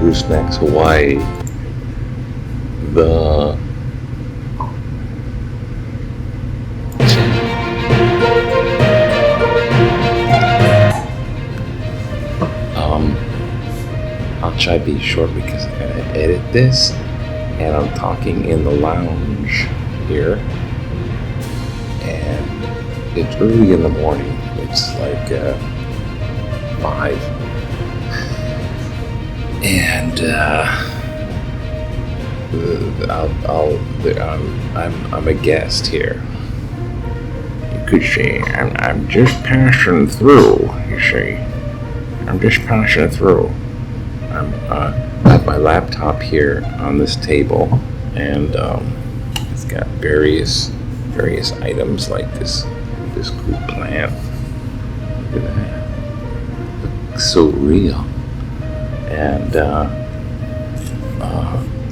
Goosenecks, Hawaii, the I'll try to be short because I gotta edit this, and I'm talking in the lounge here, and it's early in the morning. It's like 5, and I'm a guest here. You could say I'm just passing through. You see, I'm just passing through. I have my laptop here on this table, and it's got various items like this cool plant. Look at that. Looks so real. And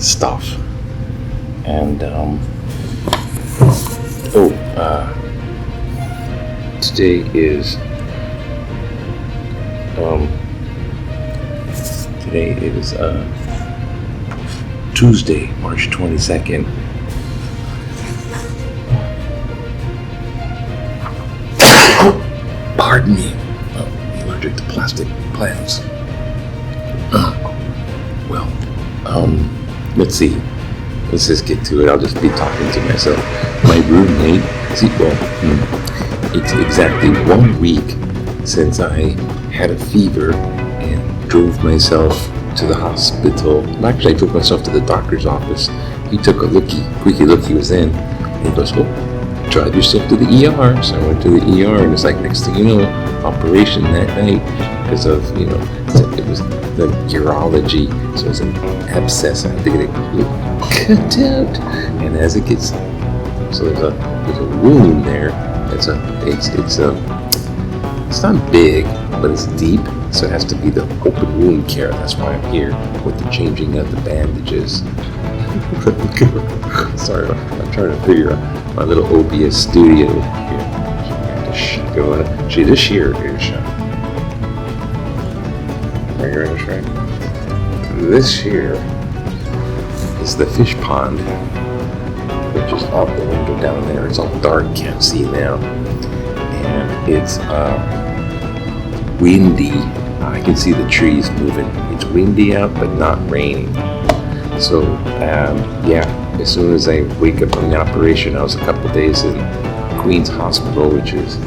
stuff. And today is Tuesday, March 22nd. Pardon me. I'm allergic to plastic plants. Let's see. Let's just get to it. I'll just be talking to myself. My roommate, it's exactly 1 week since I had a fever and drove myself to the hospital. Actually, I drove myself to the doctor's office. He took a quickie look, he was in, and he goes, drive yourself to the ER. So I went to the ER, and it's like, next thing you know, operation that night, because of, it was the urology, so it's an abscess. I had to get it cut out, and as it gets, so there's a wound there. It's not big, but it's deep, so it has to be the open wound care. That's why I'm here with the changing of the bandages. Sorry, I'm trying to figure out my little OBS studio here. Going. See, this here is. This here is the fish pond, which is out the window down there. It's all dark, can't see now, and it's windy. I can see the trees moving. It's windy out, but not raining. So, as soon as I wake up from the operation, I was a couple days in Queens Hospital, which is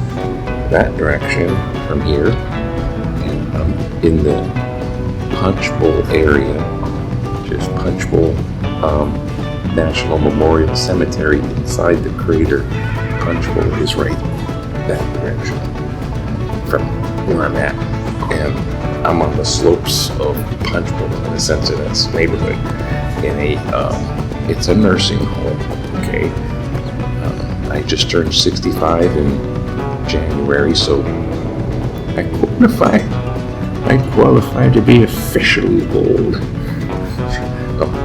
that direction from here, and I'm in the Punch Bowl area, which is Punch Bowl National Memorial Cemetery. Inside the crater, Punch Bowl is right that direction from where I'm at, and I'm on the slopes of Punch Bowl in the sense of this neighborhood. It's a nursing home. Okay, I just turned 65 in January, so I qualify to be officially old.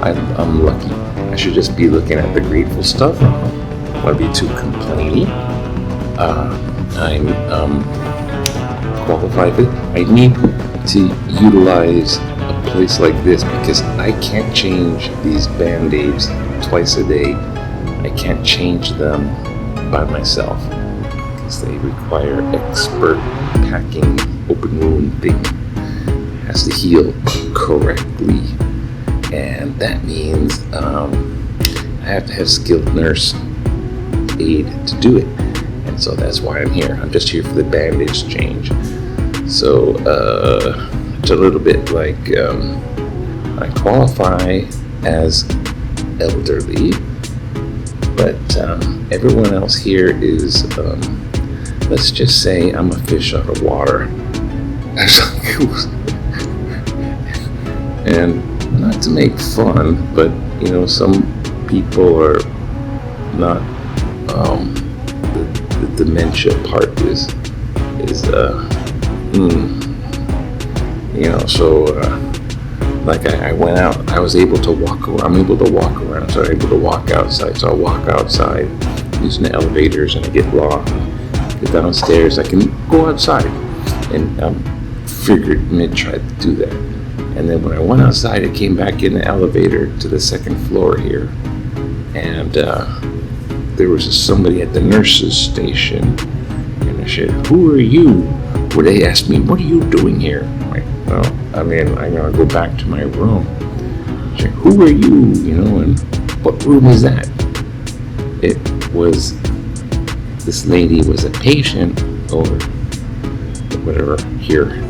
I'm lucky. I should just be looking at the grateful stuff. I don't want to be too complaining. I'm qualified. I need to utilize a place like this because I can't change these Band-Aids twice a day. I can't change them by myself because they require expert packing. Open wound thing has to heal correctly, and that means I have to have skilled nurse aid to do it, and so that's why I'm here. I'm just here for the bandage change. So it's a little bit like I qualify as elderly, but everyone else here is let's just say I'm a fish out of water. And not to make fun, but some people are not. The dementia part is like I went out. I was able to walk around. I'm able to walk around, so I'm able to walk outside. So I walk outside using the elevators, and I get lost. Get downstairs. I can go outside, and figured try to do that. And then when I went outside, I came back in the elevator to the second floor here. And there was somebody at the nurse's station. And I said, "Who are you?" Well, they asked me, "What are you doing here?" I'm like, "Well, I'm going to go back to my room." I said, "Who are you?" And what room is that? It was, this lady was a patient, or whatever here,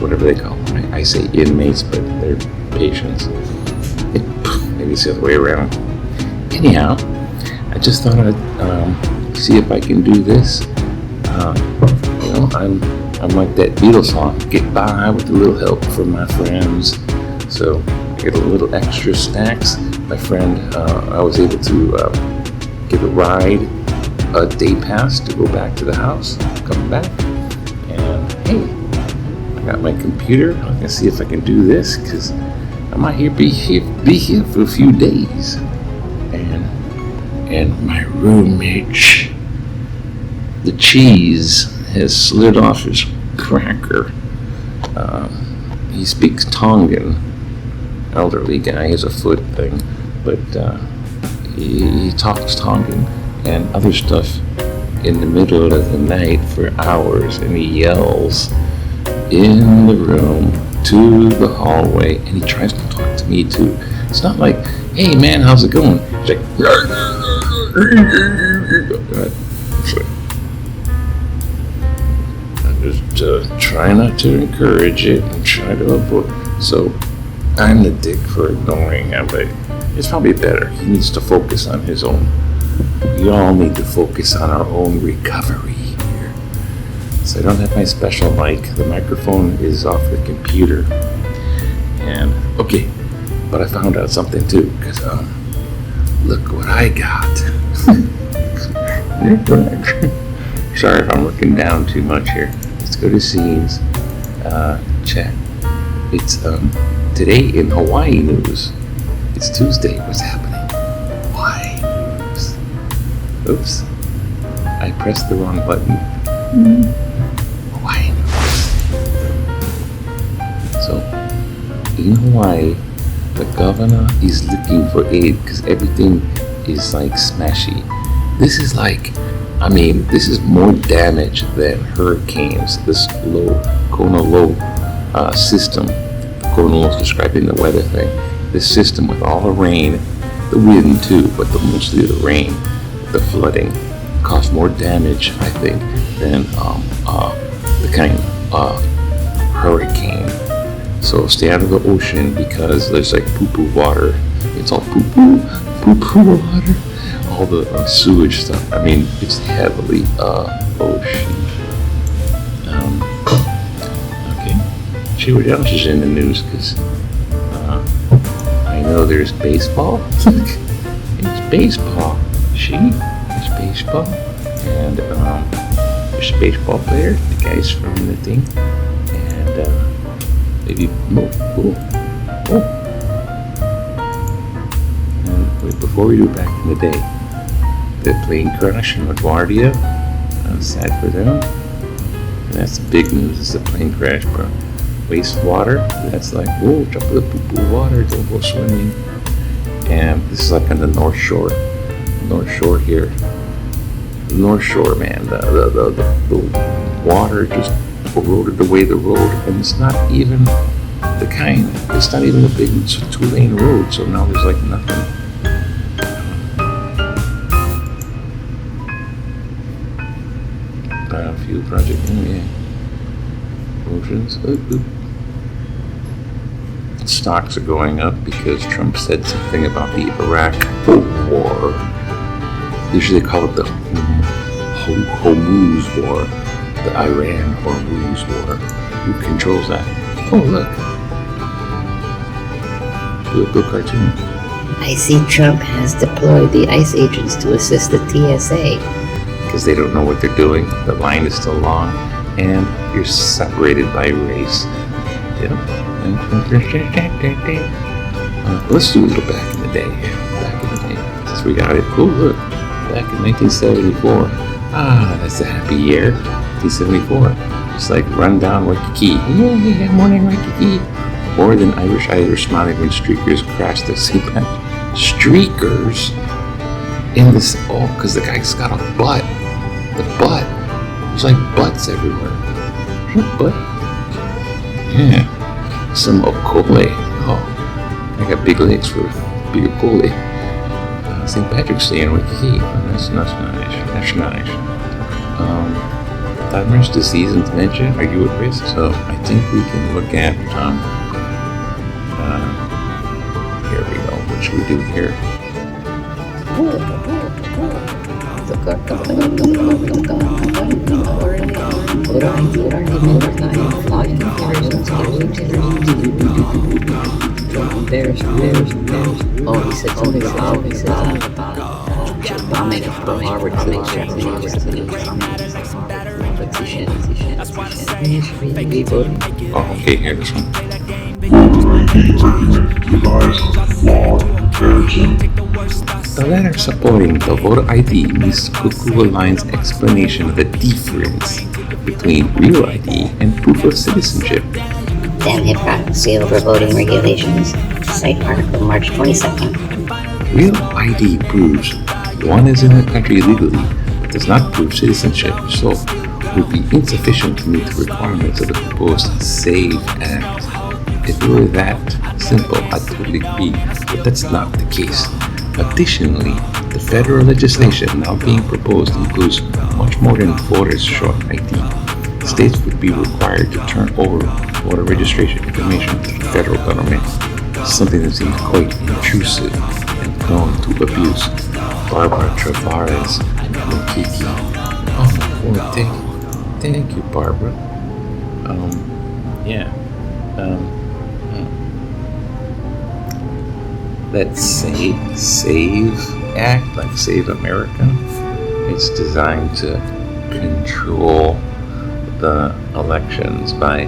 whatever they call them. I say inmates, but they're patients. Maybe it's the other way around. Anyhow, I just thought I'd see if I can do this. I'm like that Beatles song, get by with a little help from my friends. So I get a little extra snacks. My friend, I was able to get a ride, a day pass to go back to the house, come back. And hey, I got my computer. I'm gonna see if I can do this, because I might be here for a few days. And my roommate, the cheese, has slid off his cracker. He speaks Tongan, elderly guy, he has a foot thing, but he talks Tongan and other stuff in the middle of the night for hours, and he yells in the room to the hallway, and he tries to talk to me too. It's not like, "Hey man, how's it going?" It's like, just try not to encourage it and try to avoid. So I'm the dick for ignoring him, but it's probably better. He needs to focus on his own. We all need to focus on our own recovery here. So I don't have my special mic. The microphone is off the computer. And okay, but I found out something too, because look what I got. Sorry if I'm looking down too much here. Let's go to scenes, chat. It's today in Hawaii news. It's Tuesday. What's happening? Hawaii news. Oops, I pressed the wrong button. Hawaii news. So in Hawaii, the governor is looking for aid because everything is like smashy. This is like, this is more damage than hurricanes. This Kona Low system. Kona Low is describing the weather thing. This system with all the rain, the wind too, but mostly the rain, the flooding, caused more damage, I think, than the kind of hurricane. So stay out of the ocean, because there's like poo-poo water. It's all poo-poo water. All the sewage stuff. It's heavily ocean. Okay. See what else is in the news, because I know there's baseball. It's baseball. There's baseball. And there's a baseball player, the guys from the thing. And maybe, And wait, before we do back in the day, the plane crash in LaGuardia, sad for them. And that's the big news, it's the plane crash, bro. Wastewater, that's like, whoa, jump in the poo-poo water, don't go swimming. And this is like on the North Shore here. The North Shore, man, the water just eroded away the road, and it's not even it's not even a big 2-lane road, so now there's like nothing. Biofuel project, oceans. Stocks are going up because Trump said something about the Iraq war. Usually they call it the Hormuz war, the Iran Hormuz war. Who controls that? Oh, look. Good cartoon. I see Trump has deployed the ICE agents to assist the TSA. Because they don't know what they're doing. The line is still long, and you're separated by race. Yep. Let's do a little back in the day. Since we got it. Oh, look. Back in 1974. That's a happy year. 1974. Just like run down Waikiki. Yeah, morning Waikiki. More than Irish Irish smiling when streakers crashed the St. Patrick. Streakers? In this, because the guy's got a butt. The butt. There's like butts everywhere. Butt? Yeah. Some okole. Oh, I got big legs for big okole. St. Patrick's Day in Waikiki. Oh, that's nice. That's nice. Alzheimer's disease and dementia. Are you at risk? So I think we can look at. Here we go. What should we do here? Bears. Oh, he said something about bombing of Pearl Harbor Oh, okay, here, this one. The letter supporting the voter ID is Kuku Line's explanation of the difference between real ID and proof of citizenship. Dan Hipcott, seal for voting regulations. Cite article March 22nd. Real ID proves one is in a country legally, but does not prove citizenship, so would be insufficient to meet the requirements of the proposed SAVE Act. If it were that simple, I'd totally agree, but that's not the case. Additionally, the federal legislation now being proposed includes much more than voters' short ID. States would be required to turn over voter registration information to the federal government, something that seems quite intrusive and prone to abuse. Barbara Travares, Waikiki. Oh, well, thank you, Barbara. That SAVE Act, like Save America, it's designed to control the elections by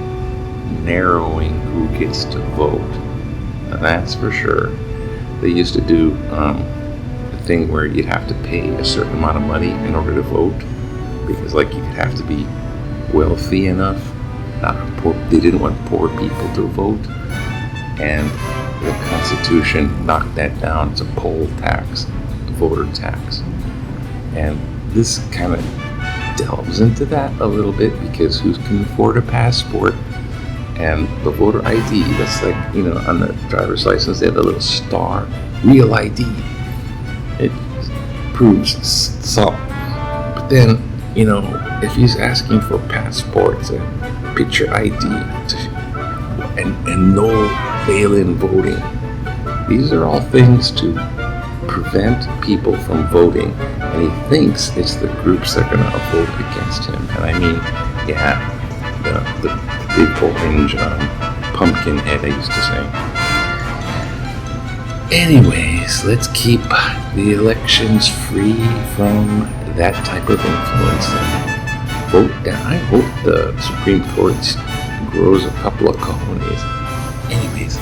narrowing who gets to vote. And that's for sure. They used to do a thing where you'd have to pay a certain amount of money in order to vote, because like you'd have to be wealthy enough. They didn't want poor people to vote, and the Constitution knocked that down. It's a poll tax, a voter tax, and this kind of delves into that a little bit, because who can afford a passport? And the voter ID, that's like, on the driver's license, they have a little star, real ID. It proves some. But then, if he's asking for passports and picture ID and no mail-in voting, these are all things to prevent people from voting. And he thinks it's the groups that are going to vote against him. And I mean, the big orange pumpkin head I used to say. Anyways, let's keep the elections free from that type of influence and vote down. I hope the Supreme Court grows a couple of colonies. Anyways,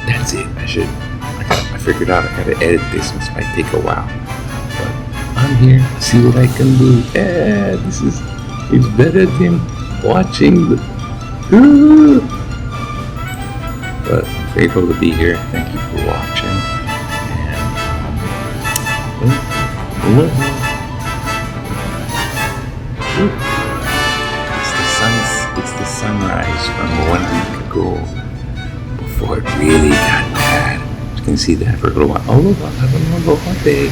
that's it. I figured out I gotta edit this. This might take a while. But I'm here to see what I can do. Yeah, it's better than watching the... But I'm grateful to be here. Thank you for watching. And it's the sunrise from 1 week ago, before it really got bad. You can see that for a little while. Oh, I don't know about day.